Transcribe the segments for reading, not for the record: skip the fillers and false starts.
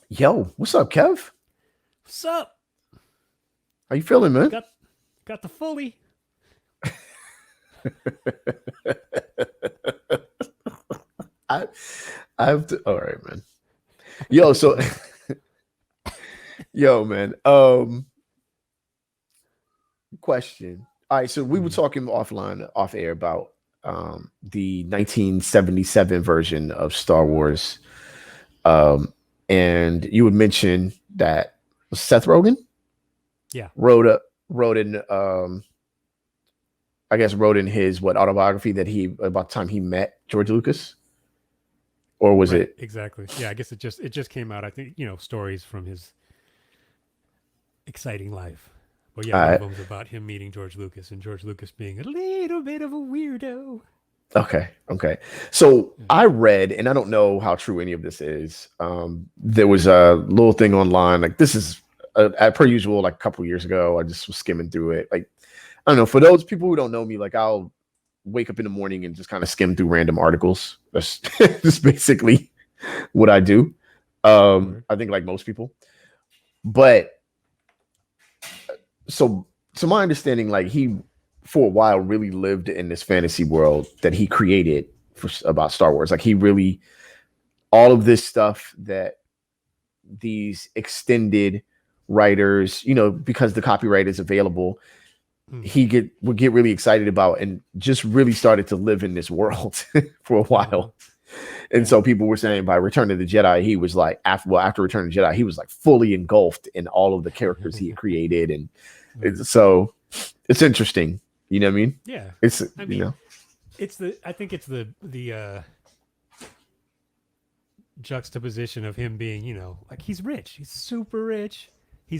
Yo, what's up, Kev? What's up? How you feeling, man? Got the fully. I I've all right, man. Yo, so yo, man. Question. All right, so we were Mm, talking offline, off air about the 1977 version of Star Wars. Um, and you would mention that Seth Rogen yeah, wrote a wrote in I guess wrote in his what autobiography that he about the time he met George Lucas, or was right, it? exactly. Yeah, I guess it just came out. I think stories from his exciting life. But yeah, one of Uh, them's about him meeting George Lucas and George Lucas being a little bit of a weirdo. okay. So Yeah. I read, and I don't know how true any of this is. There was a little thing online, like this is per usual, like a couple years ago. I just was skimming through it. Like I don't know, for those people who don't know me, like I'll wake up in the morning and just kind of skim through random articles. That's just basically what I do. Word. I think like most people, but so to my understanding, like he for a while really lived in this fantasy world that he created for about Star Wars. Like he really all of this stuff that these extended writers, because the copyright is available, Mm. he would get really excited about and just really started to live in this world for a Uh-huh. while. And Yeah. so people were saying by Return of the Jedi, he was like after Return of the Jedi, he was like fully engulfed in all of the characters he had created. And Right. so it's interesting. You know what I mean? Yeah. It's I you mean, know, I think it's the juxtaposition of him being, like he's rich. He's super rich.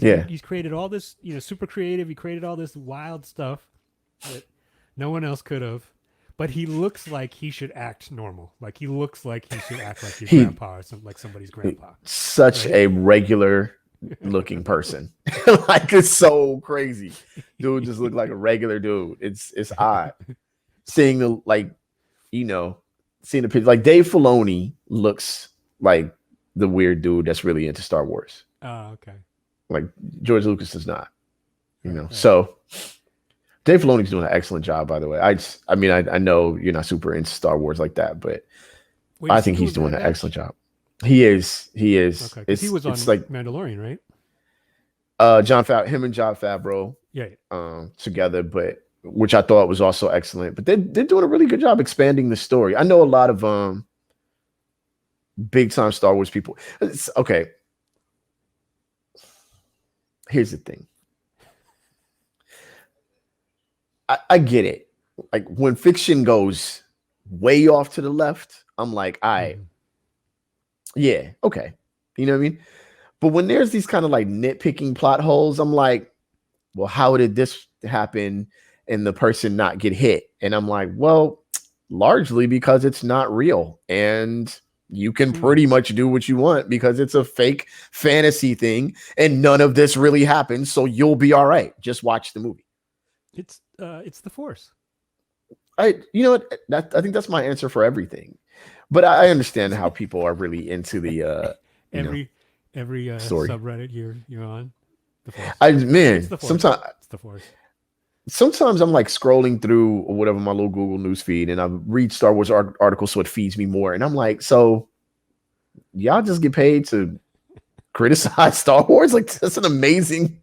yeah. He's created all this, super creative. He created all this wild stuff that no one else could have. But he looks like he should act normal. Like he looks like he should act like your He grandpa or something, like somebody's grandpa, such right? a regular looking person. Like it's so crazy. Dude just looked like a regular dude. It's odd. Seeing the like, you know, seeing the picture. Like Dave Filoni looks like the weird dude that's really into Star Wars. Oh, okay. Like George Lucas does not, Right, right. So Dave Filoni's doing an excellent job, by the way. I know you're not super into Star Wars like that, but Wait, I is he think he's doing doing Bad an excellent Batch? job. He is. He is. Okay, because he It's was it's on like Mandalorian, right? Him and John Favreau Yeah, yeah. together, but which I thought was also excellent. But they're doing a really good job expanding the story. I know a lot of big time Star Wars people. Okay, here's the thing. I get it. Like when fiction goes way off to the left, I'm like, all right, Mm-hmm. yeah, okay. You know what I mean? But when there's these kind of like nitpicking plot holes, I'm like, well, how did this happen and the person not get hit? And I'm like, well, largely because it's not real. And you can Mm. pretty much do what you want because it's a fake fantasy thing and none of this really happens. So you'll be all right. Just watch the movie. It's the Force. You know what? I think that's my answer for everything. But I understand how people are really into the every every story. subreddit you're on, the Force. I It's man, the Force. sometimes It's the Force. sometimes I'm like scrolling through or whatever my little Google news feed, and I read Star Wars articles, so it feeds me more. And I'm like, so y'all just get paid to criticize Star Wars? Like that's an amazing.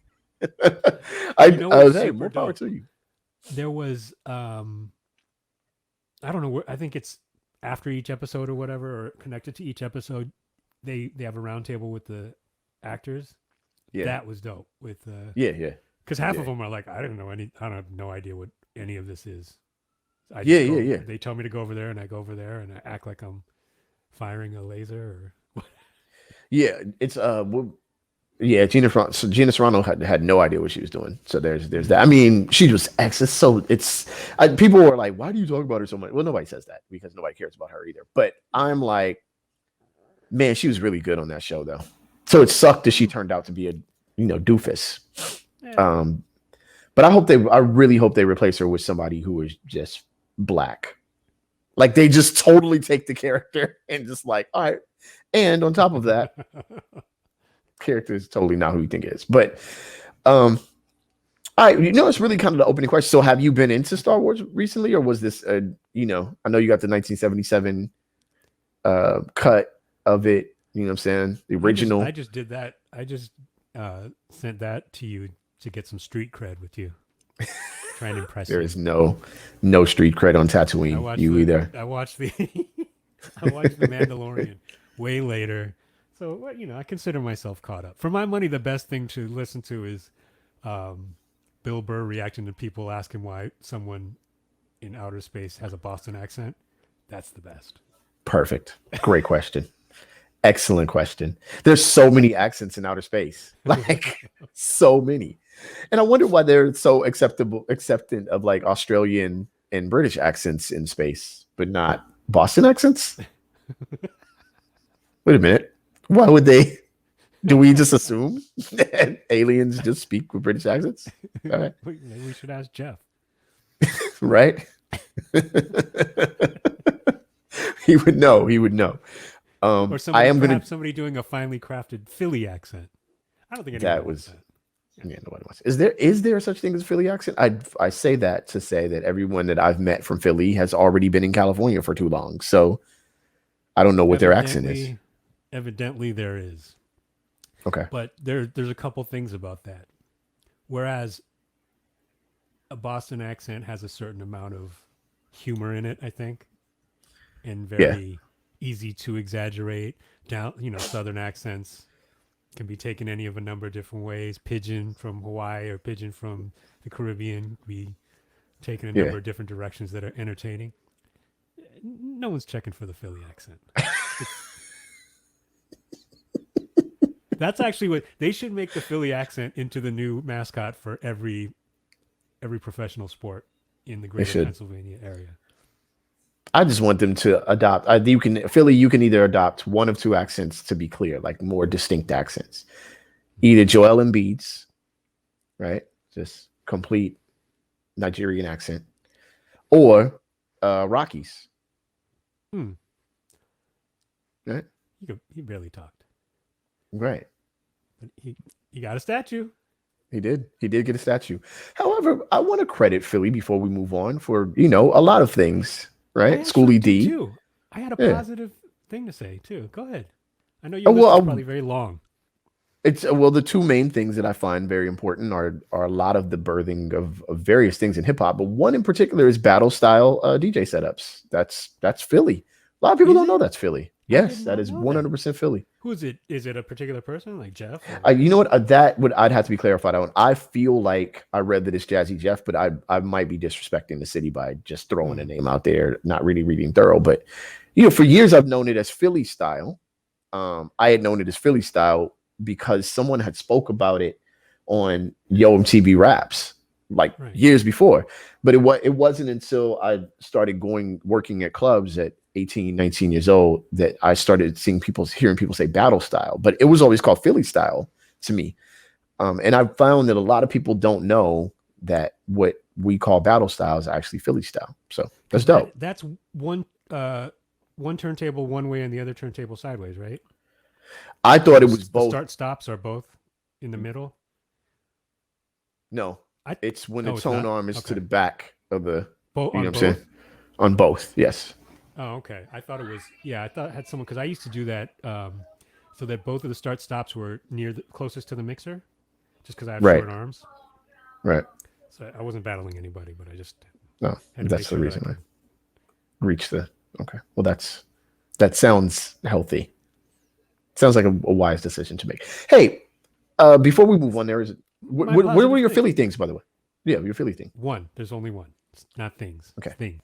You know I what's was hey, super more power dope? to you. There was I don't know where, I think it's after each episode or whatever, or connected to each episode. They have a roundtable with the actors. Yeah, That was dope. With yeah, because half of yeah, them are like, I don't know any. I don't have no idea what any of this is. I yeah, just yeah, go. yeah. They tell me to go over there, and I go over there, and I act like I'm firing a laser. Or Yeah, it's yeah, Gina Serrano had no idea what she was doing. So there's that. I mm, mean, she was ex. It's so it's people were like, why do you talk about her so much? Well, nobody says that because nobody cares about her either. But I'm like, man, she was really good on that show though. So it sucked that she turned out to be a doofus. yeah, Um, but I really hope they replace her with somebody who is just black. Like they just totally take the character and just like, all right. And on top of that, character is totally not who you think it is. But all right, it's really kind of the opening question. So have you been into Star Wars recently, or was this I know you got the 1977 cut of it, you know what I'm saying? The original. I just did that. I just sent that to you to get some street cred with you. Try and impress There you. is no street cred on Tatooine. Either. I watched the I watched the Mandalorian way later. So I consider myself caught up. For my money, the best thing to listen to is Bill Burr reacting to people asking why someone in outer space has a Boston accent. That's the best. Perfect. Great question. Excellent question. There's so many accents in outer space, like so many. And I wonder why they're so acceptant of like Australian and British accents in space, but not Boston accents. Wait a minute. Why would they? Do we just assume that aliens just speak with British accents? All right. Maybe we should ask Jeff. Right? He would know. He would know. Or somebody doing a finely crafted Philly accent. I don't think anyone wants that. Yeah, nobody wants. Is there such thing as a Philly accent? I say that to say that everyone that I've met from Philly has already been in California for too long, so I don't know what their accent is. Evidently, there is. Okay, but there's a couple things about that. Whereas a Boston accent has a certain amount of humor in it, I think, and very easy to exaggerate. Southern accents can be taken any of a number of different ways. Pidgin from Hawaii or pidgin from the Caribbean can be taken a number of different directions that are entertaining. No one's checking for the Philly accent. That's actually what they should make the Philly accent into the new mascot for every professional sport in the greater Pennsylvania area. I just want them to adopt. You can either adopt one of two accents to be clear, like more distinct accents. Either Joel Embiid's, right, just complete Nigerian accent, or Rocky's. Right? He barely talked. Right. But he got a statue. He did get a statue. However, I want to credit Philly before we move on for a lot of things. Right, Schoolie D. Too. I had a positive thing to say too. Go ahead. I know your list is probably very long. It's the two main things that I find very important are a lot of the birthing of various things in hip hop, but one in particular is battle style DJ setups. That's Philly. A lot of people don't know that's Philly. Yes, that is 100% Philly. Who is it? Is it a particular person like Jeff? You know what? I'd have to be clarified on. I feel like I read that it's Jazzy Jeff, but I might be disrespecting the city by just throwing a name out there, not really reading thorough. But for years I've known it as Philly style. I had known it as Philly style because someone had spoke about it on Yo MTV Raps years before. But it wasn't until I started working at clubs at 18, 19 years old that I started hearing people say battle style, but it was always called Philly style to me. And I found that a lot of people don't know that what we call battle style is actually Philly style. So that's dope. That's one turntable one way and the other turntable sideways, right? I thought it was both. Start stops are both in the middle. No, it's when the tone arm is to the back of the. You know what I'm saying? On both, yes. Oh, okay. I thought it was. Yeah, I thought it had someone because I used to do that, so that both of the start stops were closest to the mixer, just because I have short arms. Right. So I wasn't battling anybody, but I just. No, that's the reason I reached the. Okay, well that sounds healthy. Sounds like a wise decision to make. Hey, before we move on, what were your Philly things, by the way? Yeah, your Philly thing. One. There's only one. It's not things. Okay. Thing.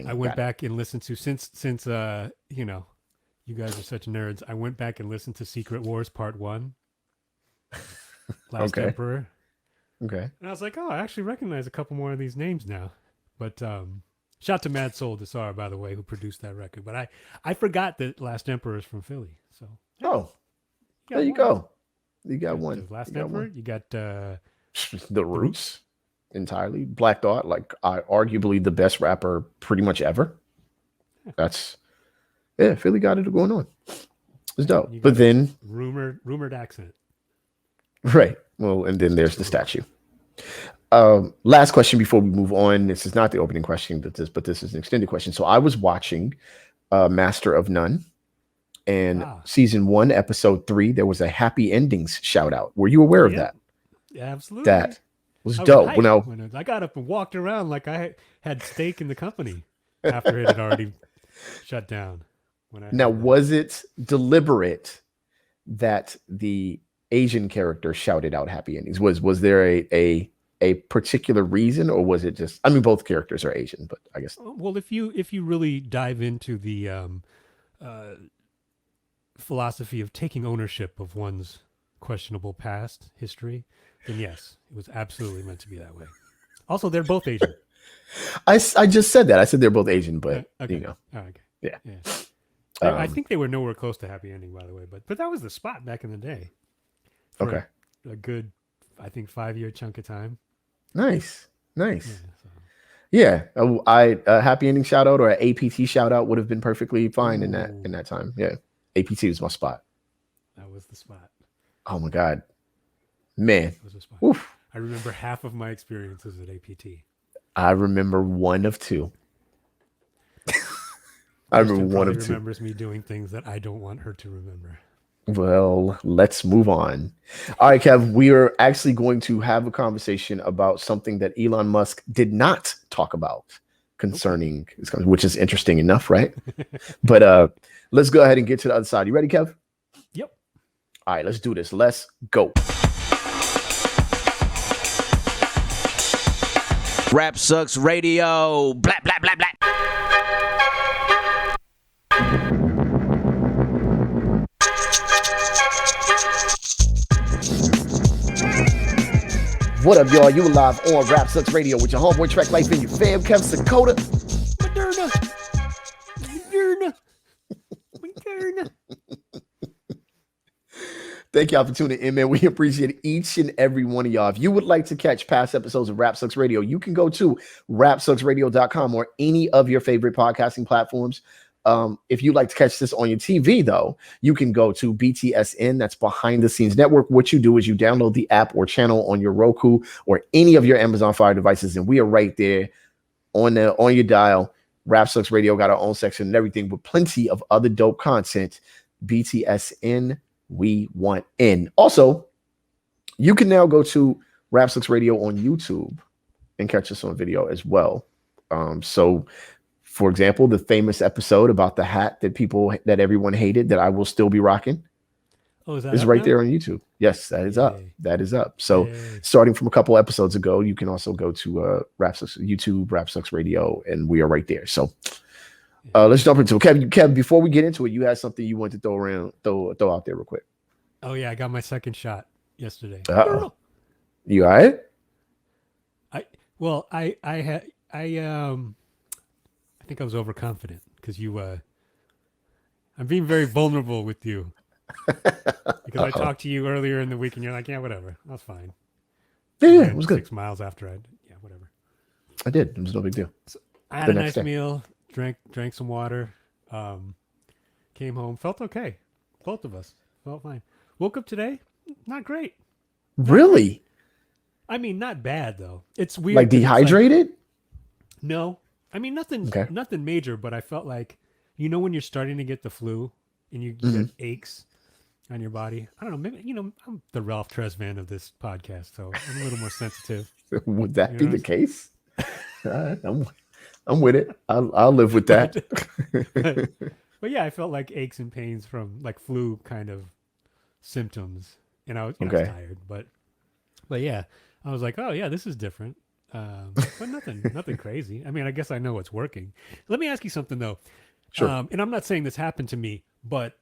I went back and listened to since you guys are such nerds. I went back and listened to Secret Wars Part 1. Last Emperor. Okay. And I was like, I actually recognize a couple more of these names now. But shout to Mad Soul Desar, by the way, who produced that record. But I forgot that Last Emperor is from Philly. So there you go. You got one. Last Emperor. You got the Roots. Entirely. Black Thought, arguably the best rapper pretty much ever. Philly got it going on. It's dope. You But got a then, rumored accent. right. Well, and then there's the statue. Last question before we move on. This is not the opening question, but this is an extended question. So I was watching Master of None, and season 1, episode 3, there was a happy endings shout out. Were you aware of that? Absolutely. That was dope. When I got up and walked around like I had stake in the company after it had already shut down. Was it deliberate that the Asian character shouted out happy endings? Was there a particular reason, or was it just? I mean, both characters are Asian, but I guess. Well, if you really dive into the philosophy of taking ownership of one's questionable past history, then yes, it was absolutely meant to be that way. Also, they're both Asian. I just said that. I said they're both Asian, but okay. you know, okay. Yeah. I think they were nowhere close to happy ending, by the way. But that was the spot back in the day. Okay. A good, I think, 5-year chunk of time. Nice. Yeah, I happy ending shout out or an APT shout out would have been perfectly fine in that time. Yeah, APT was my spot. That was the spot. Oh my god, man! That was the spot. Oof. I remember half of my experiences at APT. I remember one of two. I remember one of two. Remembers me doing things that I don't want her to remember. Well, let's move on. All right, Kev, we are actually going to have a conversation about something that Elon Musk did not talk about concerning, which is interesting enough, right? But let's go ahead and get to the other side. You ready, Kev? Yep. All right, let's do this. Let's go. Rap Sucks Radio. Blah, blah, blah, blah. What up, y'all? You live on Rap Sucks Radio with your homeboy Track Life and your fam, Kev Sakota. Moderna. Thank y'all for tuning in, man. We appreciate each and every one of y'all. If you would like to catch past episodes of Rap Sucks Radio, you can go to rapsucksradio.com or any of your favorite podcasting platforms. If you'd like to catch this on your TV, though, you can go to BTSN. That's Behind the Scenes Network. What you do is you download the app or channel on your Roku or any of your Amazon Fire devices, and we are right there on your dial. Rap Sucks Radio got our own section and everything with plenty of other dope content. BTSN, we want in. Also, you can now go to Rap Sucks Radio on YouTube and catch us on video as well. So, for example, the famous episode about the hat that everyone hated that I will still be rocking is right there on YouTube. Yes, that is up. That is up. So starting from a couple episodes ago, you can also go to Rap Sucks YouTube, Rap Sucks Radio, and we are right there. So let's jump into it. Kev, before we get into it, you had something you wanted to throw out there real quick. Oh yeah, I got my second shot yesterday. You all right? I think I was overconfident because I'm being very vulnerable with you because I talked to you earlier in the week and you're like, yeah, whatever, that's fine. Yeah, it was good. 6 miles after whatever. I did. It was no big deal. So I had a nice meal, drank some water, came home, felt okay. Both of us felt fine. Woke up today, not great. Really? I mean, not bad though. It's weird. Like dehydrated? No. I mean, nothing major, but I felt like, when you're starting to get the flu and you get aches on your body. I don't know. Maybe, I'm the Ralph Tresvant of this podcast, so I'm a little more sensitive. Would that be the case? I'm with it. I'll live with that. But yeah, I felt like aches and pains from like flu kind of symptoms, and I was tired. But yeah, I was like, oh yeah, this is different. But nothing crazy. I mean, I guess I know what's working. Let me ask you something though. Sure. And I'm not saying this happened to me, but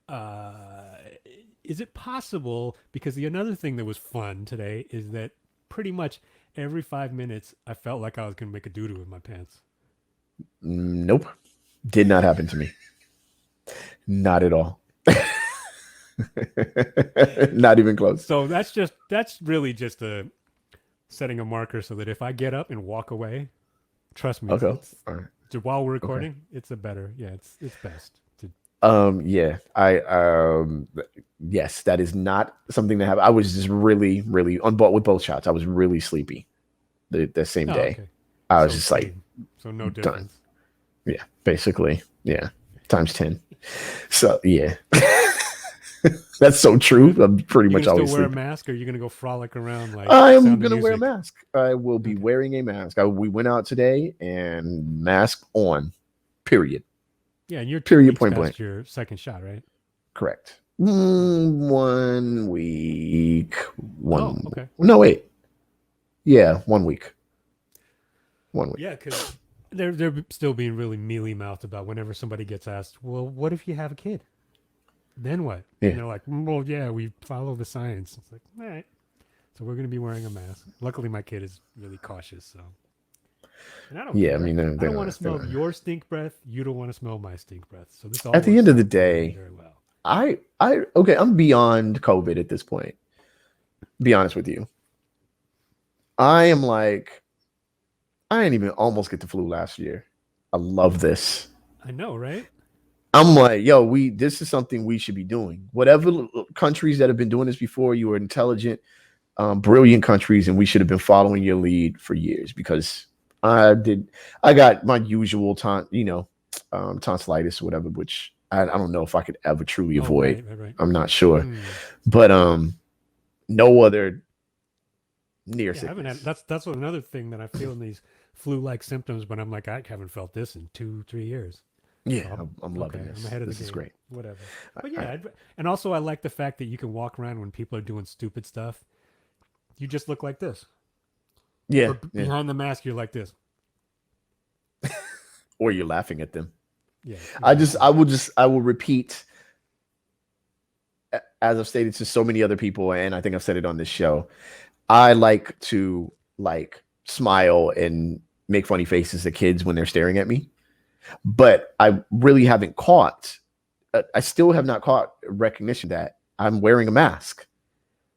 is it possible? Because another thing that was fun today is that pretty much every 5 minutes I felt like I was going to make a doo-doo in my pants. Nope, did not happen to me. Not at all. Not even close. So that's really just setting a marker so that if I get up and walk away, trust me, okay. All right. While we're recording, it's a better. Yeah, it's best to Yeah, yes, that is not something that happened. I was just really, really on board with both shots. I was really sleepy the same Oh, day. okay. I was So just like same. So no done. difference. Yeah, basically. Yeah, times 10. So yeah, that's so true. I'm pretty You much gonna still always wear a sleepy. mask, or you gonna go frolic around like I am Sound of gonna wear a Music? mask. I will be Okay. wearing a mask. We went out today and mask on. Period. Yeah, and you're 2 weeks Point blank. past your second shot, right? Correct. Yeah. 1 week. Oh, okay. No, wait. Yeah, 1 week. 1 week. Yeah, because they're still being really mealy mouthed about whenever somebody gets asked, "Well, what if you have a kid? Then what?" Yeah. And they're like, "Well, yeah, we follow the science." It's like, all right. So we're gonna be wearing a mask. Luckily, my kid is really cautious, so. And I don't Yeah, care. I mean, I don't they're want to not, they're smell not. your stink breath. You don't want to smell my stink breath. So this all At the works end of the out very, day, very well. okay, I'm beyond COVID at this point. Be honest with you. I am like, I didn't even almost get the flu last year. I love this. I know, right? I'm like, yo, this is something we should be doing. Whatever countries that have been doing this before, you are intelligent, brilliant countries, and we should have been following your lead for years because I got my usual tonsillitis or whatever, which I don't know if I could ever truly avoid. Right. I'm not sure, Hmm. but no other near Yeah, I haven't sickness. had, that's another thing that I feel in these flu-like symptoms, but I'm like, I haven't felt this in 2-3 years. Yeah, So I'm loving okay, this. I'm ahead of This the is game. great. Whatever. But I- yeah, and also I like the fact that you can walk around when people are doing stupid stuff. You just look like this. yeah, But behind the mask, you're like this. or you're laughing at them. Yeah. I will repeat, as I've stated to so many other people, and I think I've said it on this show. I like to smile and make funny faces at kids when they're staring at me, but I really haven't caught. I still have not caught recognition that I'm wearing a mask,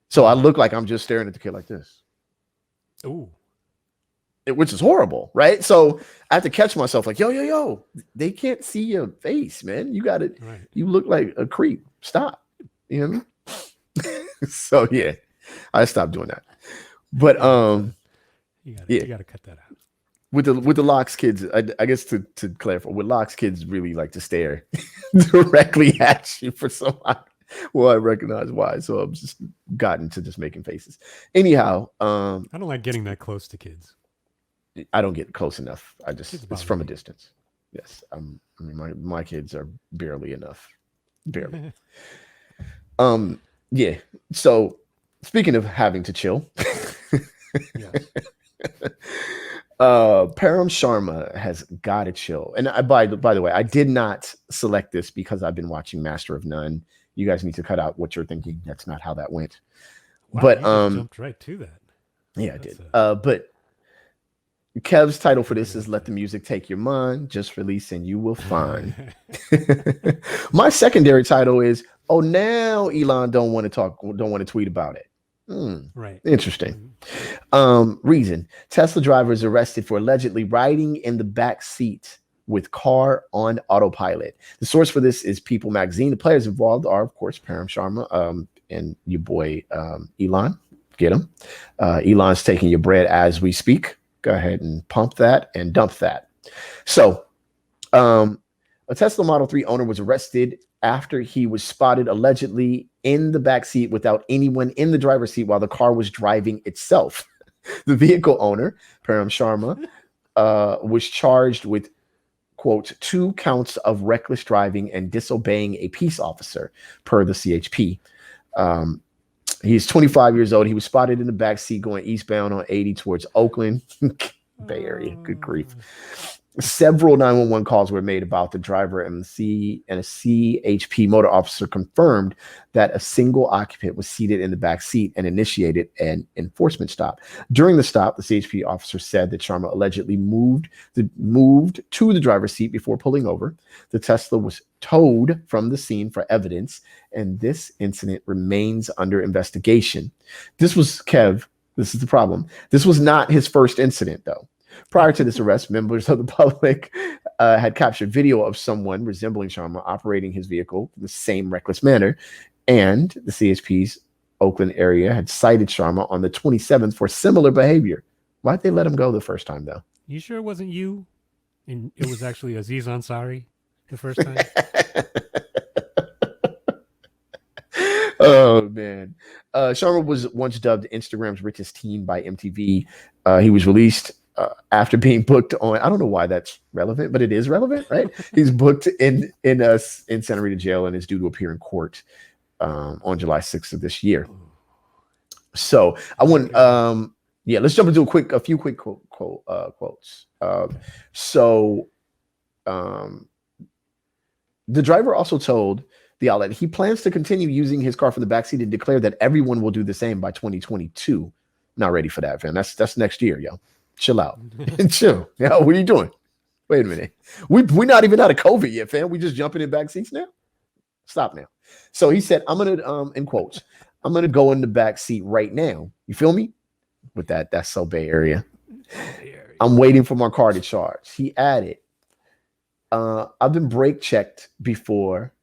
so I look like I'm just staring at the kid like this. Ooh. Which is horrible, right? So I have to catch myself like, yo, they can't see your face, man. You got it. Right. You look like a creep. Stop. You know what I mean? So yeah, I stopped doing that. But You yeah. gotta cut that out. With the Locks kids, I guess to clarify, with Locks kids really like to stare directly at you for some. Well, I recognize why. So I'm just gotten to just making faces. Anyhow, I don't like getting that close to kids. I don't get close enough. Kids It's bother from a me. distance. Yes. I mean, my kids are barely enough. Barely. Yeah. So speaking of having to chill, Yes. Param Sharma has got to chill. And by the way, I did not select this because I've been watching Master of None. You guys need to cut out what you're thinking. That's not how that went. Wow, But you just jumped right to that. yeah, I That's did. But Kev's title for this is Good "Let the Music Take Your Mind." Just release and you will find. My secondary title is "Oh, now Elon don't want to tweet about it." Right. Interesting. Reason: Tesla driver is arrested for allegedly riding in the back seat with car on autopilot. The source for this is People Magazine. The players involved are, of course, Param Sharma and your boy Elon. Get him. Elon's taking your bread as we speak. Go ahead and pump that and dump that. So, a Tesla Model 3 owner was arrested after he was spotted allegedly in the back seat without anyone in the driver's seat while the car was driving itself. The vehicle owner, Param Sharma, was charged with, quote, 2 counts of reckless driving and disobeying a peace officer, per the CHP. He's 25 years old. He was spotted in the back seat going eastbound on 80 towards Oakland, Bay Area. Good grief. Several 911 calls were made about the driver, and a CHP motor officer confirmed that a single occupant was seated in the back seat and initiated an enforcement stop. During the stop, the CHP officer said that Sharma allegedly moved to the driver's seat before pulling over. The Tesla was towed from the scene for evidence, and this incident remains under investigation. This is the problem. This was not his first incident, though. Prior to this arrest, members of the public had captured video of someone resembling Sharma operating his vehicle in the same reckless manner, and the CHP's Oakland area had cited Sharma on the 27th for similar behavior. Why'd they let him go the first time, though? You sure it wasn't you? And it was actually Aziz Ansari the first time? Oh, man. Sharma was once dubbed Instagram's richest teen by MTV. He was released after being booked on, I don't know why that's relevant, but it is relevant, right? He's booked in Santa Rita jail and is due to appear in court on July 6th of this year. So I want, let's jump into a few quick quotes. The driver also told the outlet he plans to continue using his car from the backseat and declare that everyone will do the same by 2022. Not ready for that, fam. That's next year, yo. Chill out. Chill. Yo, what are you doing? Wait a minute. We're not even out of COVID yet, fam. We just jumping in back seats now? Stop now. So he said, I'm gonna in quotes, I'm gonna go in the back seat right now. You feel me? With that's so Bay Area. I'm waiting for my car to charge. He added, I've been brake checked before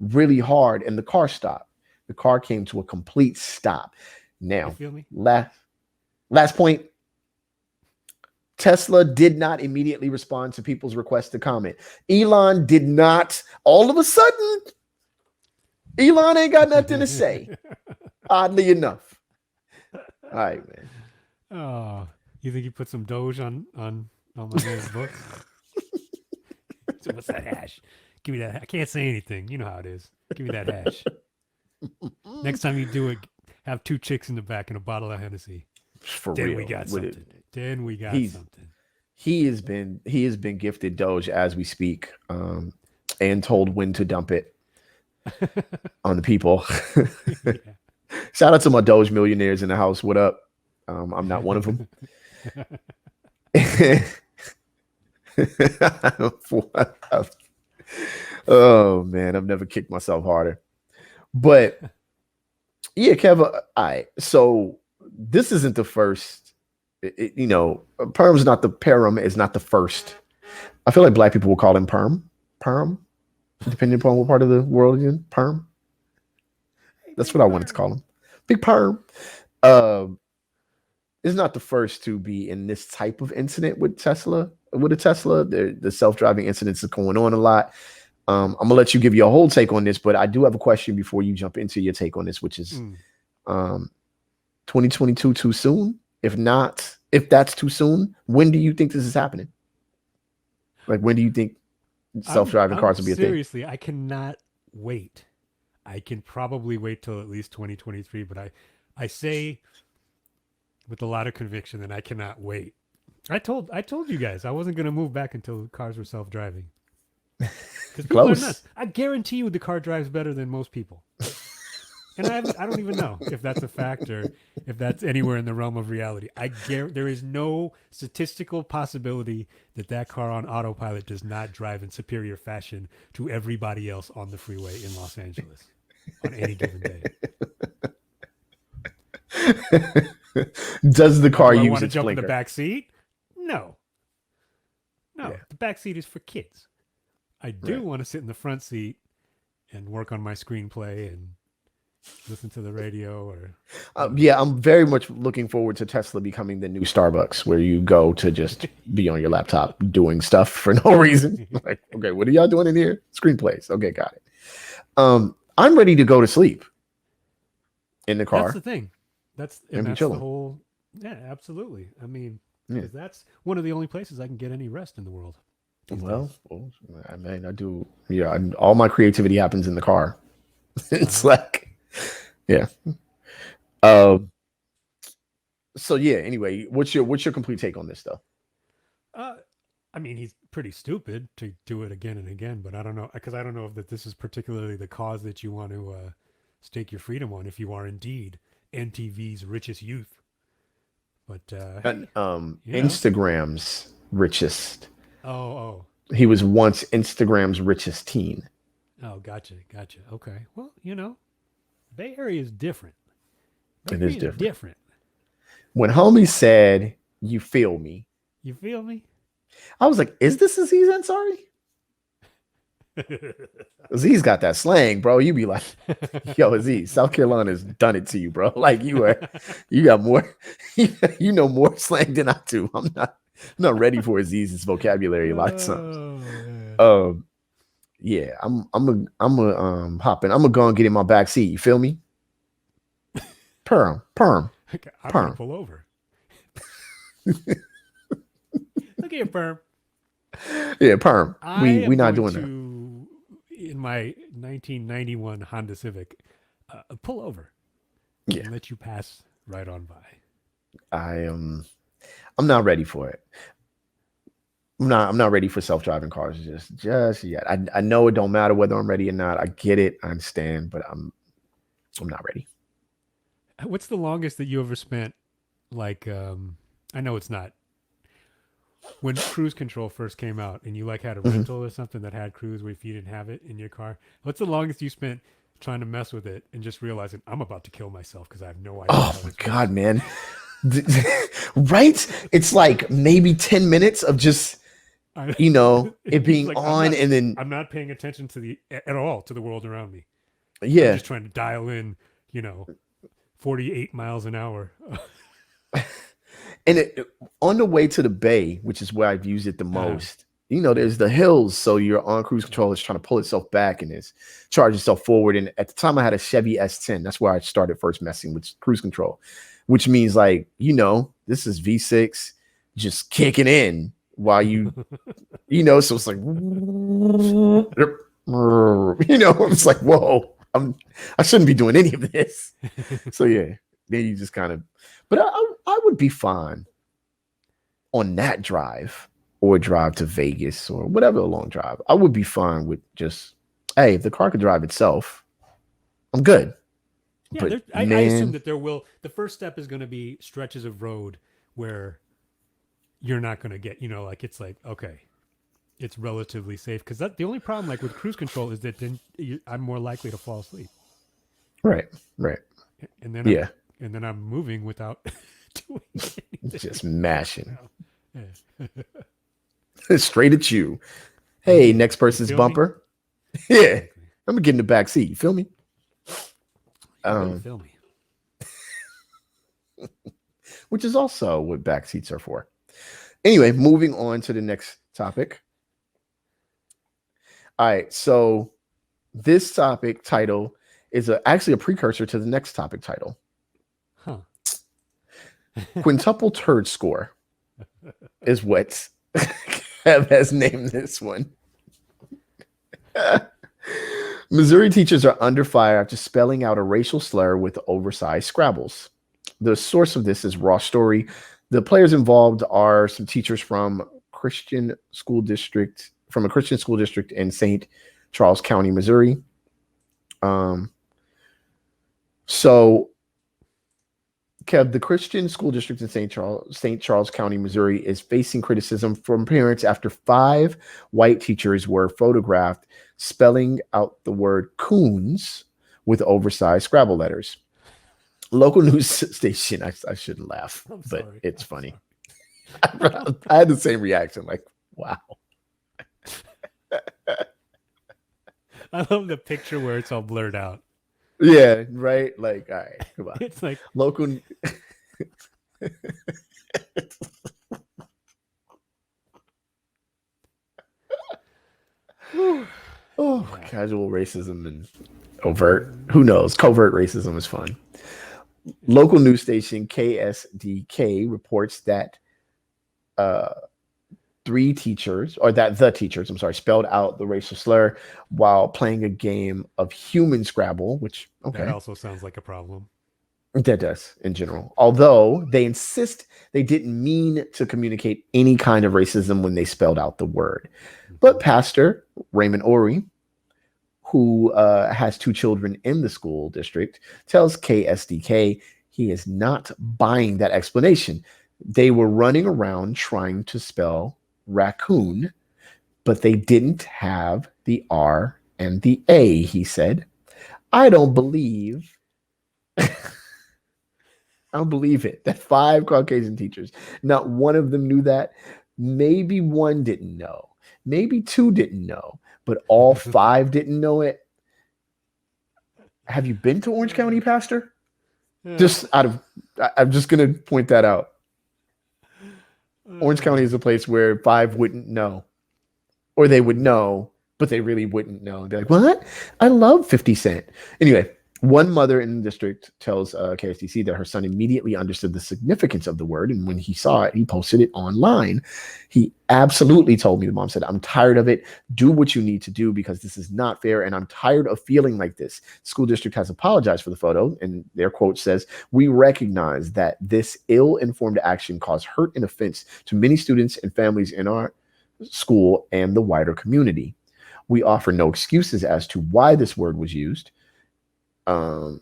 really hard and the car stopped. The car came to a complete stop. Now, you feel me? Last point. Tesla did not immediately respond to people's request to comment. Elon did not. All of a sudden, Elon ain't got nothing to say. Oddly enough. All right, man. Oh, you think you put some Doge on my man's book? So what's that hash? Give me that. I can't say anything. You know how it is. Give me that hash. Next time you do it, have 2 chicks in the back and a bottle of Hennessy. For then real. we got something. Then we got something. He has been gifted Doge as we speak, and told when to dump it on the people. Yeah. Shout out to my Doge millionaires in the house. What up? I'm not one of them. Oh man, I've never kicked myself harder. But yeah, Kev. All right. So this isn't the first. Param is not the first. I feel like black people will call him Param, depending upon what part of the world you're in. Param. That's what I wanted to call him. Big Param. Is not the first to be in this type of incident with Tesla. With a Tesla, the self-driving incidents are going on a lot. I'm gonna let you give your whole take on this, but I do have a question before you jump into your take on this, which is 2022 too soon? If not, if that's too soon, when do you think this is happening? Like, when do you think self-driving cars will be a thing? Seriously, I cannot wait. I can probably wait till at least 2023, but I say with a lot of conviction that I cannot wait. I told you guys I wasn't going to move back until cars were self-driving. Because people are nuts. I guarantee you the car drives better than most people. And I don't even know if that's a fact or if that's anywhere in the realm of reality. There is no statistical possibility that car on autopilot does not drive in superior fashion to everybody else on the freeway in Los Angeles on any given day. Does the car use want to its jump blinker? in the back seat? No. Yeah. The back seat is for kids. I do want to sit in the front seat and work on my screenplay and listen to the radio or I'm very much looking forward to Tesla becoming the new Starbucks, where you go to just be on your laptop doing stuff for no reason. Like, okay, what are y'all doing in here? Screenplays. Okay, got it. I'm ready to go to sleep in the car. That's the thing. That's the whole. Yeah, absolutely. I mean, that's one of the only places I can get any rest in the world. Well, I mean, I do. Yeah, all my creativity happens in the car. It's like, yeah. So yeah. Anyway, what's your complete take on this though? I mean, he's pretty stupid to do it again and again, but I don't know, because I don't know if this is particularly the cause that you want to stake your freedom on if you are indeed NTV's richest youth. But Instagram's richest. Oh. He was once Instagram's richest teen. Oh, gotcha. Okay. Well, Bay Area is different. It is different. When homie said, "You feel me?" You feel me? I was like, is this Aziz Ansari? Aziz got that slang, bro. You be like, yo, Aziz, South Carolina's done it to you, bro. Like you got more, you know more slang than I do. I'm not ready for Aziz's vocabulary a lot of times. Yeah, I'm hopping. I'm gonna go and get in my back seat. You feel me? Perm. I'm gonna pull over. Look here, Perm. Yeah, perm. We not doing that. In my 1991 Honda Civic, pull over. Yeah, and let you pass right on by. I'm not ready for it. I'm not ready for self-driving cars just yet. I know it don't matter whether I'm ready or not. I get it. I understand, but I'm not ready. What's the longest that you ever spent? Like, I know it's not. When cruise control first came out and you like had a rental or something that had cruise where if you didn't have it in your car, what's the longest you spent trying to mess with it and just realizing I'm about to kill myself because I have no idea? Oh my God, man. Right? It's like maybe 10 minutes of just, it being like, on and then I'm not paying attention to at all to the world around me. Yeah. I'm just trying to dial in, 48 miles an hour. And on the way to the bay, which is where I've used it the most, there's the hills. So you're on cruise control. It's trying to pull itself back and it's charging itself forward. And at the time I had a Chevy S10. That's where I started first messing with cruise control, which means like, this is V6 just kicking in while you, so it's like, it's like, whoa, I shouldn't be doing any of this. So yeah, then you just kind of, but I would be fine on that drive or drive to Vegas or whatever long drive. I would be fine with just, hey, if the car could drive itself, I'm good. Yeah, but I assume that the first step is going to be stretches of road where you're not going to get, it's like, okay, it's relatively safe. Because the only problem like with cruise control is that then I'm more likely to fall asleep. Right. And then I'm moving without doing anything. Just mashing. Yeah. Straight at you. Hey, next person's bumper. Yeah. I'm gonna get in the back seat. You feel me? Feel me. Which is also what back seats are for. Anyway, moving on to the next topic. All right, so this topic title is actually a precursor to the next topic title. Huh. Quintuple turd score is what Kev has named this one. Missouri teachers are under fire after spelling out a racial slur with oversized Scrabbles. The source of this is Raw Story. The players involved are some teachers from a Christian school district in St. Charles County, Missouri. So, Kev, the Christian school district in St. Charles County, Missouri, is facing criticism from parents after 5 white teachers were photographed spelling out the word coons with oversized Scrabble letters. Local news station, I shouldn't laugh, but it's funny. I had the same reaction, like, wow. I love the picture where it's all blurred out. Yeah, right. Like, all right, come on. It's like local. Casual racism and overt. Who knows? Covert racism is fun. Local news station KSDK reports that the teachers spelled out the racial slur while playing a game of human Scrabble, which that also sounds like a problem. That does in general. Although they insist they didn't mean to communicate any kind of racism when they spelled out the word. But Pastor Raymond Ori, who has 2 children in the school district, tells KSDK he is not buying that explanation. They were running around trying to spell raccoon, but they didn't have the R and the A, he said. I don't believe it. That 5 Caucasian teachers, not one of them knew that. Maybe one didn't know. Maybe two didn't know, but all five didn't know it. Have you been to Orange County, Pastor? Just out of, I'm just going to point that out. Orange County is a place where five wouldn't know, or they would know, but they really wouldn't know. They're like, what? I love 50 Cent. Anyway, one mother in the district tells KSTC that her son immediately understood the significance of the word. And when he saw it, he posted it online. He absolutely told me, the mom said, I'm tired of it. Do what you need to do because this is not fair. And I'm tired of feeling like this. School district has apologized for the photo. And their quote says, we recognize that this ill-informed action caused hurt and offense to many students and families in our school and the wider community. We offer no excuses as to why this word was used. And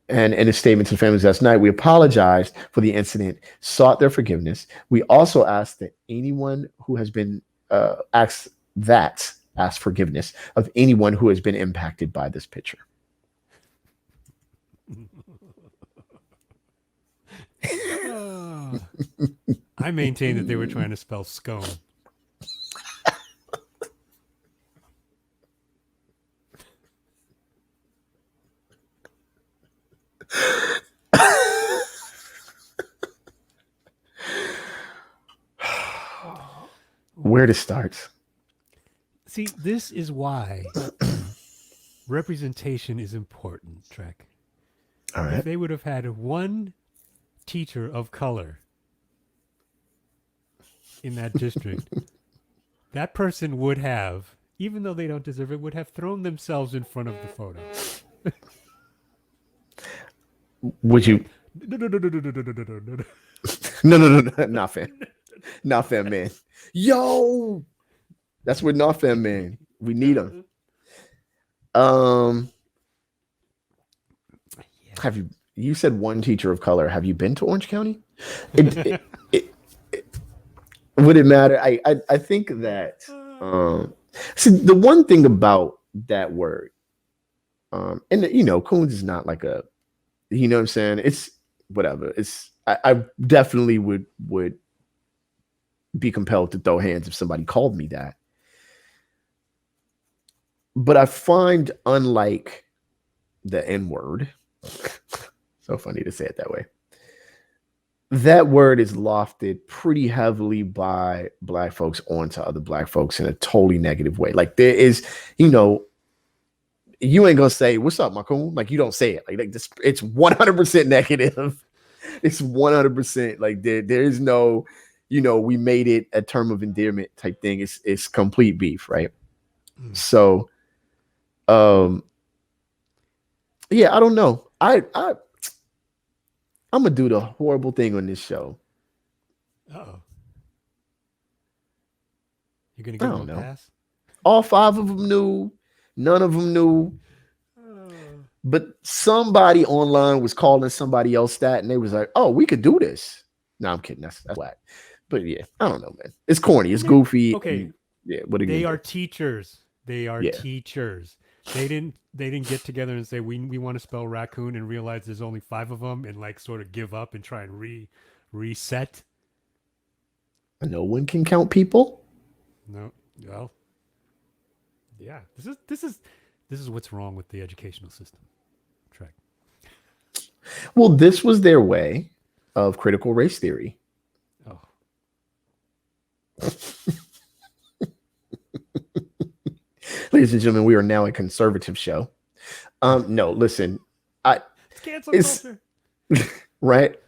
in a statement to the families last night, we apologized for the incident, sought their forgiveness. We also asked that anyone who has been ask forgiveness of anyone who has been impacted by this picture. I maintain that they were trying to spell scone. Where to start? See, this is why representation is important, Trek. All right. If they would have had one teacher of color in that district, that person would have, even though they don't deserve it, would have thrown themselves in front of the photo. Would you? No, not fair. Not fair, man. Yo, that's what not fair, man. We need them. Have you said one teacher of color? Have you been to Orange County? Would it matter? I think that see, the one thing about that word, and you know, Coons is not like a, you know what I'm saying? It's whatever. It's I definitely would be compelled to throw hands if somebody called me that. But I find, unlike the N-word, so funny to say it that way, that word is lofted pretty heavily by Black folks onto other Black folks in a totally negative way. Like there is, you know, you ain't gonna say, what's up, my coon? Like you don't say it. Like this, it's 100% negative. It's 100% like there is no, you know, we made it a term of endearment type thing. It's complete beef, right? So, yeah, I don't know. I'm gonna do the horrible thing on this show. Uh-oh. You're gonna give them a pass? All five of them knew. None of them knew. But somebody online was calling somebody else that, and they was like, "Oh, we could do this." No, I'm kidding. That's whack. But yeah, I don't know, man. It's corny. It's goofy. Okay. And, yeah, what they are teachers. They are teachers. They didn't get together and say we want to spell raccoon and realize there's only 5 of them and like sort of give up and try and reset. No one can count people. No. Well, yeah. This is what's wrong with the educational system. Trek. Well, this was their way of critical race theory. Oh. Ladies and gentlemen, we are now a conservative show. No, listen, it's cancel culture. Right?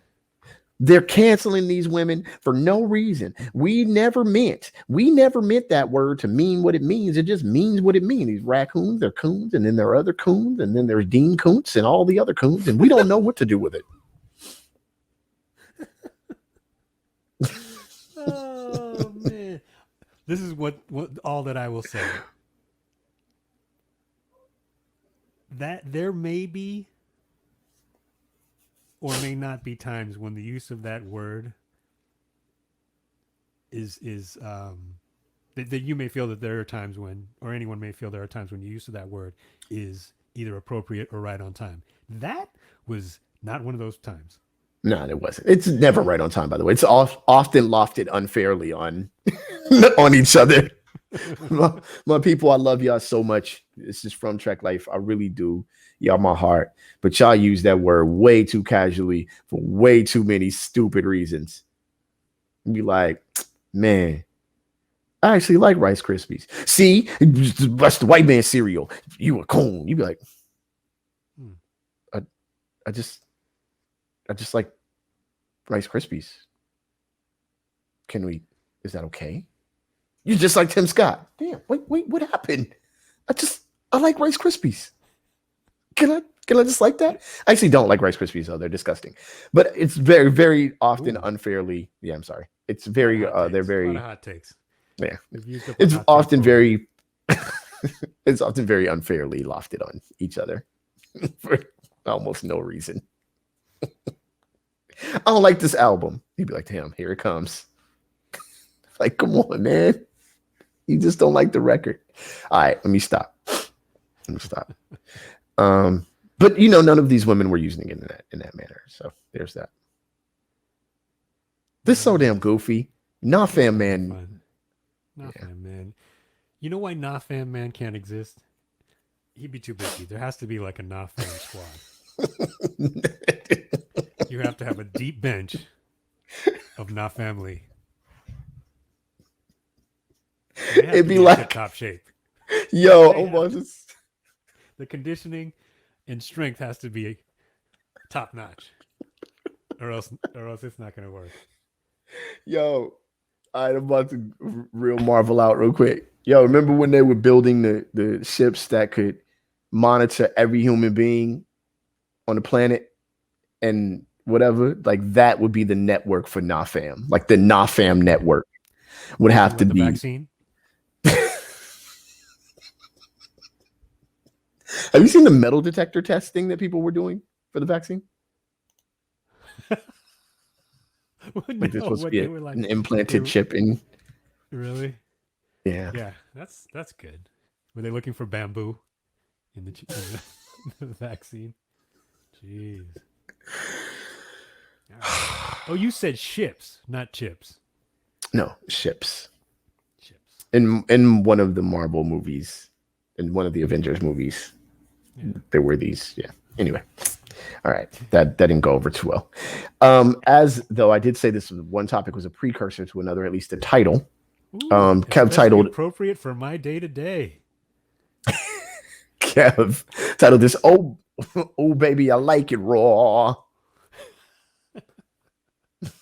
They're canceling these women for no reason. We never meant that word to mean what it means. It just means what it means. These raccoons, they're coons, and then there are other coons, and then there's Dean Koontz and all the other coons, and we don't know what to do with it. Oh man. This is what all that I will say. That there may be or may not be times when the use of that word is that you may feel that there are times when, or anyone may feel there are times when the use of that word is either appropriate or right on time. That was not one of those times. No, it wasn't. It's never right on time, by the way. It's often lofted unfairly on on each other. My people, I love y'all so much. This is from Trek Life. I really do. Y'all my heart. But y'all use that word way too casually for way too many stupid reasons. Be like, man, I actually like Rice Krispies. See, that's the white man cereal. You a coon. You be like, I just like Rice Krispies. Is that okay? You just like Tim Scott. Damn, wait, what happened? I like Rice Krispies. Can I just like that? I actually don't like Rice Krispies though. They're disgusting. But it's very, very often unfairly. Yeah, I'm sorry. It's very they're very a lot of hot takes. Yeah. It's often very it's often very unfairly lofted on each other for almost no reason. I don't like this album. He'd be like, damn, here it comes. Like, come on, man. You just don't like the record. All right, let me stop. But none of these women were using it in that manner. So there's that. This is so damn goofy. Nah fam man. Nah fam man. You know why Nah fam man can't exist? He'd be too busy. There has to be like a Nah fam squad. You have to have a deep bench of Nah family. It'd be like top shape. Yo, almost the conditioning and strength has to be top notch, or else it's not going to work. Yo, I'm about to real Marvel out real quick. Yo, remember when they were building the ships that could monitor every human being on the planet and whatever? Like that would be the network for NAFAM. Like the NAFAM network would have to be. Vaccine? Have you seen the metal detector testing that people were doing for the vaccine? Like this was an implanted chip in. Really? Yeah. Yeah, that's good. Were they looking for bamboo in the vaccine? Jeez. Oh, you said ships, not chips. No, ships. In one of the Marvel movies, in one of the Avengers movies, there were these. Yeah. Anyway, all right, that didn't go over too well. As though I did say this one topic was a precursor to another, at least a title. Kev titled appropriate for my day to day. Kev titled this. Oh baby, I like it raw.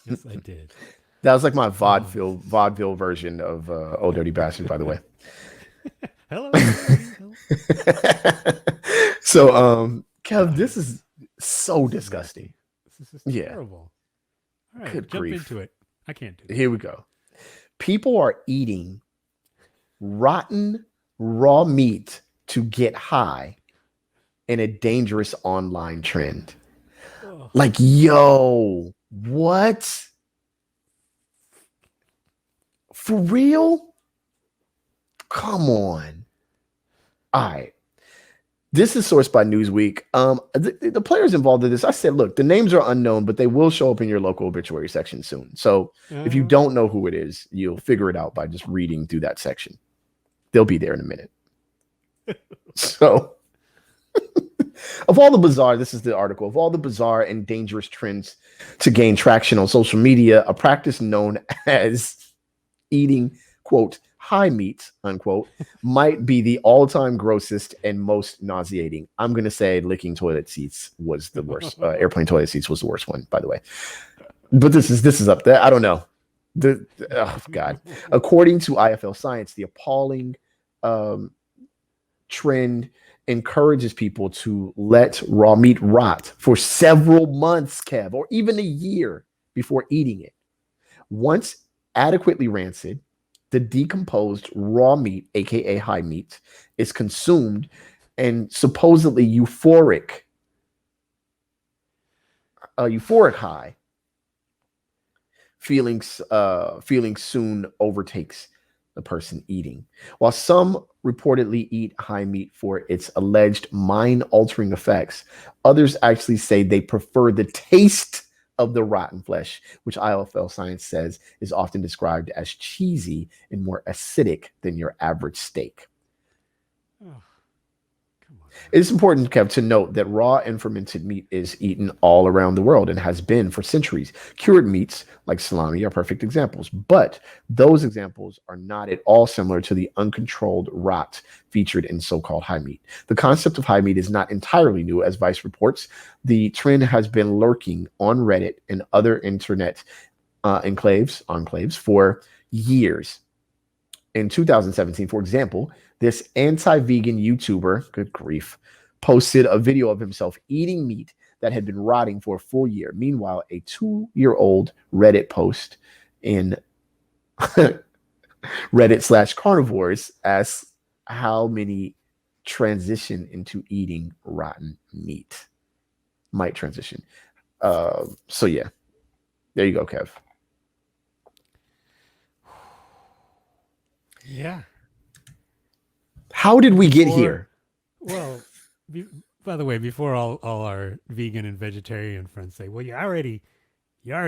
Yes, I did. That was like my vaudeville version of "Oh Dirty Bastard," by the way. Hello. So, Kev, this is so disgusting. This is terrible. All right, jump into it. I can't do it. Here we go. People are eating rotten raw meat to get high in a dangerous online trend. Oh. Like, yo, what? For real? Come on. All right. This is sourced by Newsweek. The players involved in this, I said, look, the names are unknown, but they will show up in your local obituary section soon. So if you don't know who it is, you'll figure it out by just reading through that section. They'll be there in a minute. So of all the bizarre, this is the article, of all the bizarre and dangerous trends to gain traction on social media, a practice known as eating, quote, high meat, unquote, might be the all-time grossest and most nauseating. I'm going to say licking toilet seats was the worst. Airplane toilet seats was the worst one, by the way. But this is up there. I don't know. Oh, God. According to IFL Science, the appalling trend encourages people to let raw meat rot for several months, Kev, or even a year before eating it. Once adequately rancid, the decomposed raw meat, aka high meat, is consumed and supposedly euphoric high feelings soon overtakes the person eating. While some reportedly eat high meat for its alleged mind-altering effects, others actually say they prefer the taste of the rotten flesh, which IFL science says is often described as cheesy and more acidic than your average steak. Oh, come on. It is important, Kev, to note that raw and fermented meat is eaten all around the world and has been for centuries. Cured meats, like salami, are perfect examples, but those examples are not at all similar to the uncontrolled rot featured in so-called high meat. The concept of high meat is not entirely new, as Vice reports. The trend has been lurking on Reddit and other internet enclaves for years. In 2017, for example, this anti-vegan YouTuber, good grief, posted a video of himself eating meat that had been rotting for a full year. Meanwhile, a 2-year-old Reddit post in Reddit/carnivores asks how many transition into eating rotten meat. Might transition. So yeah, there you go, Kev. Yeah. How did we get here? Well, by the way, before all our vegan and vegetarian friends say, "Well, you're already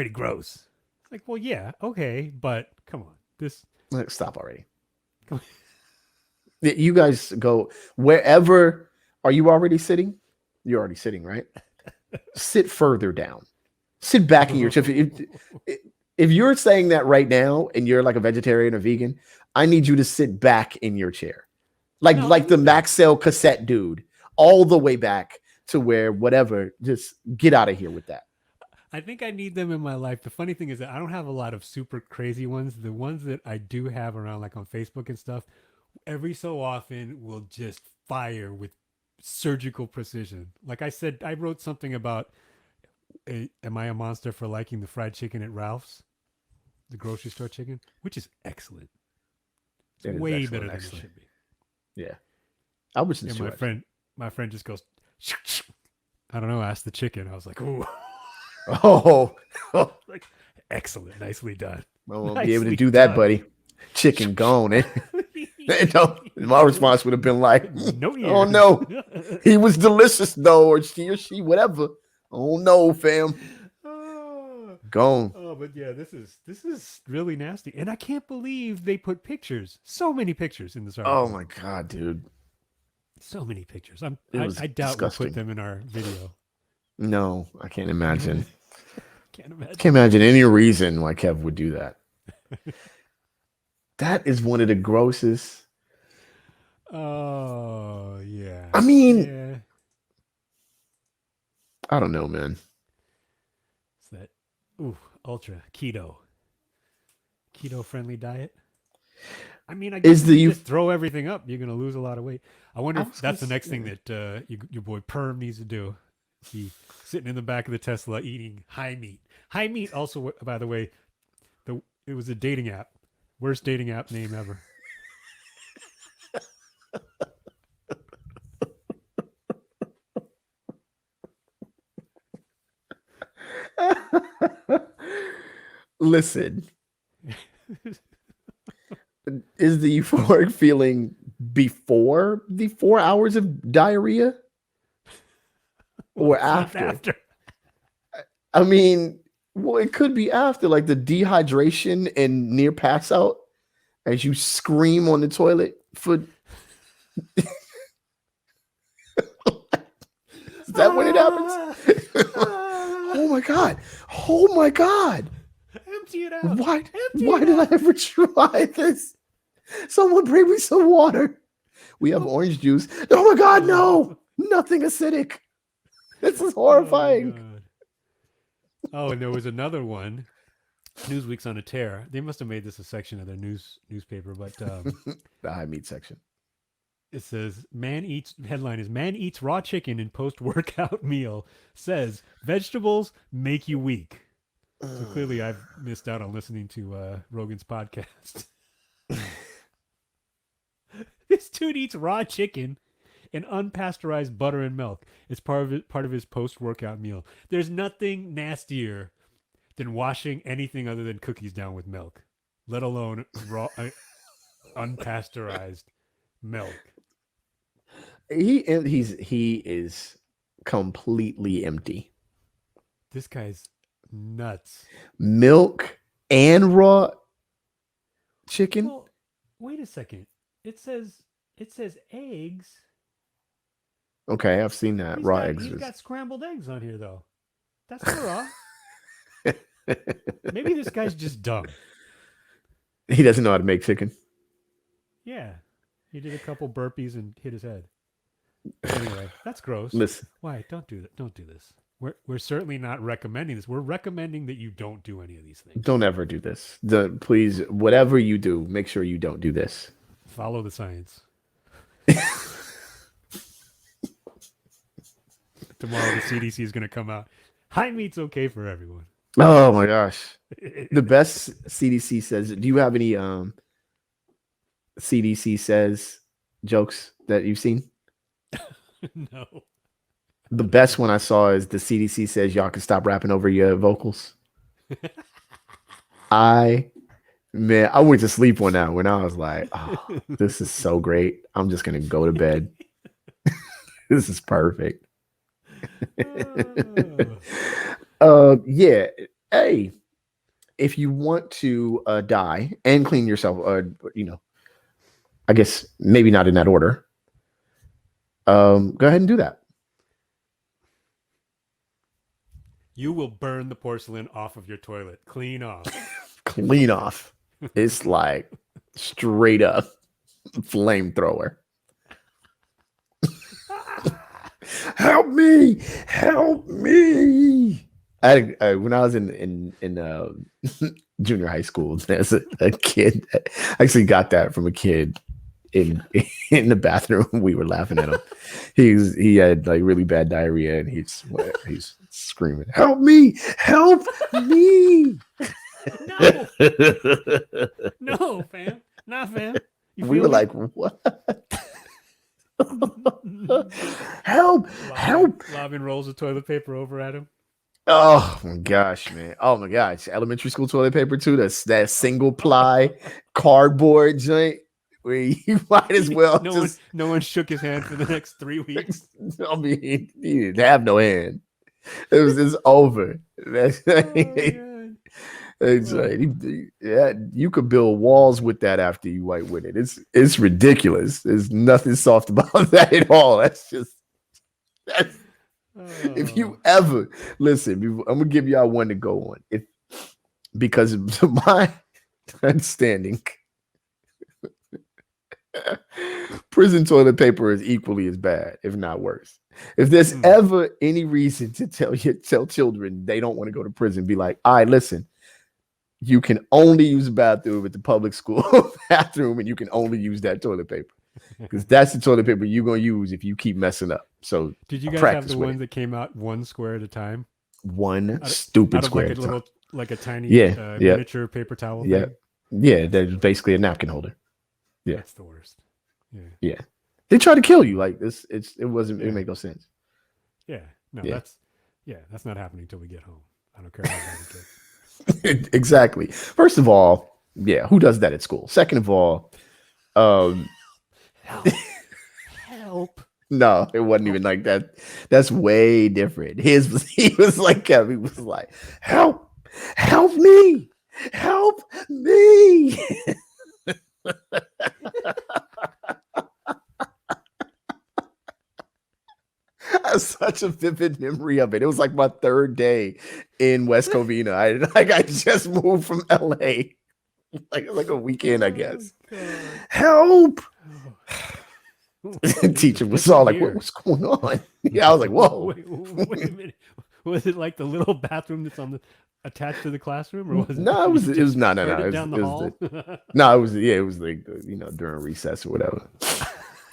gross." It's like, well, yeah, okay, but come on, this. Stop already. You guys go wherever. Are you already sitting? You're already sitting, right? Sit further down. Sit back in your chair. If you're saying that right now and you're like a vegetarian or vegan, I need you to sit back in your chair. Like the Maxell cassette dude, all the way back to where whatever, just get out of here with that. I think I need them in my life. The funny thing is that I don't have a lot of super crazy ones. The ones that I do have around, like on Facebook and stuff, every so often will just fire with surgical precision. Like I said, I wrote something about, am I a monster for liking the fried chicken at Ralph's, the grocery store chicken, which is excellent. It's way better than it should be. Yeah, I was. And my friend just goes, I don't know. Ask the chicken. I was like, ooh. Oh, like, excellent, nicely done. I won't be able to do that, buddy. Chicken gone. My response would have been like, no, oh no, he was delicious though, or she, whatever. Oh no, fam, gone. Oh, but yeah, this is really nasty, and I can't believe they put pictures, so many pictures in this article. Oh my god, dude, so many pictures. I doubt disgusting. we'll put them in our video. No, I can't imagine. Can't imagine any reason why Kev would do that. That is one of the grossest. Oh yeah. I mean, yeah. I don't know, man. It's that ultra keto friendly diet. I mean, I guess if you just throw everything up, you're gonna lose a lot of weight. I wonder if that's the next thing that your boy Param needs to do. He sitting in the back of the Tesla eating high meat. High meat also, by the way, it was a dating app. Worst dating app name ever. Listen. Is the euphoric feeling before the 4 hours of diarrhea? Or after? I mean, well, it could be after, like the dehydration and near pass out as you scream on the toilet for. Is that when it happens? Oh my god! Oh my god! Empty it out. Why did I ever try this? Someone bring me some water. We have orange juice. Oh my god, no! Nothing acidic. This is horrifying. Oh, and there was another one. Newsweek's on a tear. They must have made this a section of their newspaper, but the high meat section. It says headline is man eats raw chicken in post-workout meal, says vegetables make you weak. So clearly I've missed out on listening to Rogan's podcast. This dude eats raw chicken and unpasteurized butter and milk. It's part of his post-workout meal. There's nothing nastier than washing anything other than cookies down with milk, let alone raw unpasteurized milk. He is completely empty. This guy's nuts. Milk and raw chicken. Well, wait a second. It says eggs. Okay, I've seen that. Raw eggs. He's got scrambled eggs on here though. That's not raw. Maybe this guy's just dumb. He doesn't know how to make chicken. Yeah. He did a couple burpees and hit his head. Anyway, that's gross. Listen, Why? Don't do that. Don't do this. We're certainly not recommending this. We're recommending that you don't do any of these things. don't ever do this. Please, whatever you do, make sure you don't do this. Follow the science. Tomorrow the CDC is going to come out. High meat's okay for everyone. Oh my gosh. The best CDC says, do you have any CDC says jokes that you've seen? No. The best one I saw is the CDC says y'all can stop rapping over your vocals. I went to sleep on that when I was like, oh, this is so great. I'm just gonna go to bed. This is perfect. Yeah. Hey, if you want to die and clean yourself, I guess maybe not in that order. Go ahead and do that. You will burn the porcelain off of your toilet. Clean off. Clean off. It's like straight up flamethrower. Help me! Help me! When I was in junior high school, there's a kid that actually got that from a kid in the bathroom. We were laughing at him. He had like really bad diarrhea, and he's screaming, "Help me! Help me!" No, no, fam, not fam. We were like, "What?" Help! Help! Lavin rolls the toilet paper over at him. Oh my gosh, man! Oh my gosh, elementary school toilet paper too. That's that single ply cardboard joint where you might as well no one shook his hand for the next 3 weeks. I mean, he didn't have no hand. It's over. It's yeah, you could build walls with that after you wipe with it. It's ridiculous. There's nothing soft about that at all. That's if you ever listen, I'm gonna give y'all one to go on. Because to my understanding, prison toilet paper is equally as bad, if not worse. If there's ever any reason to tell children they don't want to go to prison, be like, all right, listen, you can only use the bathroom at the public school bathroom, and you can only use that toilet paper because that's the toilet paper you're gonna use if you keep messing up. So did you guys have the ones that came out one square at a time? Stupid square like at a time. Like a tiny miniature paper towel thing? Yeah, that's basically a napkin holder. Yeah, that's the worst. Yeah. They try to kill you like this. It made no sense. Yeah, no, that's not happening until we get home. I don't care about the kids. Exactly. First of all, yeah, who does that at school? Second of all, help. No, it wasn't even like that. That's way different. He was like Kevin. He was like, help me, help me. I have such a vivid memory of it. It was like my third day in West Covina. I just moved from LA. Like a weekend, I guess. Help! Teacher was all like, what's going on? Yeah, I was like, whoa. Wait a minute. Was it like the little bathroom that's attached to the classroom, or was it? No, it was no. Down the hall? No, it was like during recess or whatever.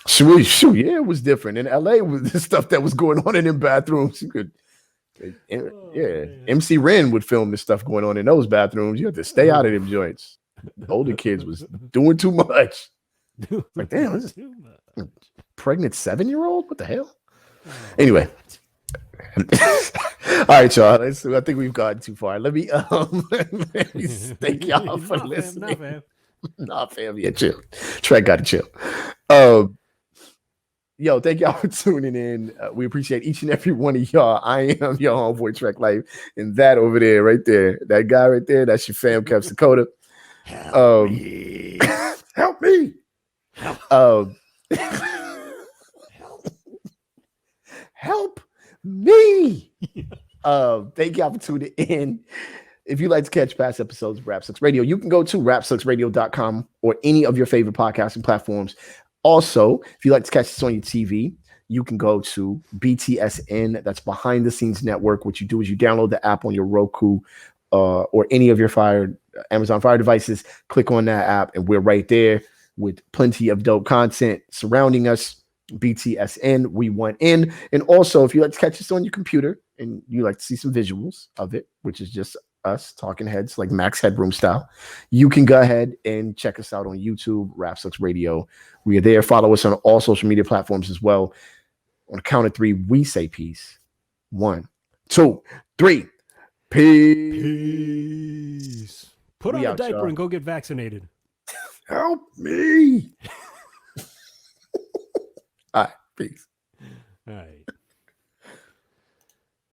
Shoot, yeah, it was different. In LA, with the stuff that was going on in them bathrooms, you could, MC Ren would film the stuff going on in those bathrooms. You had to stay out of them joints. The older kids was doing too much. Like, damn, this is pregnant 7-year-old? What the hell? Anyway. All right, y'all. I think we've gotten too far. Let me thank y'all for listening. Nah, fam. Nah, fam. Nah, fam. Yeah, chill. Trey got to chill. Yo, thank y'all for tuning in. We appreciate each and every one of y'all. I am your homeboy Trek Life, and that over there, right there, that guy right there, that's your fam, Kev Dakota. Help me. Help me. Help me. Thank y'all for tuning in. If you'd like to catch past episodes of Rap Sucks Radio, you can go to rapsucksradio.com or any of your favorite podcasting platforms. Also, if you'd like to catch us on your TV, you can go to BTSN. That's Behind the Scenes Network. What you do is you download the app on your Roku or any of your Amazon Fire devices. Click on that app, and we're right there with plenty of dope content surrounding us. BTSN, we want in. And also, if you like to catch us on your computer and you like to see some visuals of it, which is just us talking heads like Max Headroom style, you can go ahead and check us out on YouTube, Rap Sucks Radio. We are there. Follow us on all social media platforms as well. On a count of three, we say peace. 1, 2, 3. Peace. Put We on a out, diaper y'all. and go get vaccinated. Help me. All right. Peace. All right.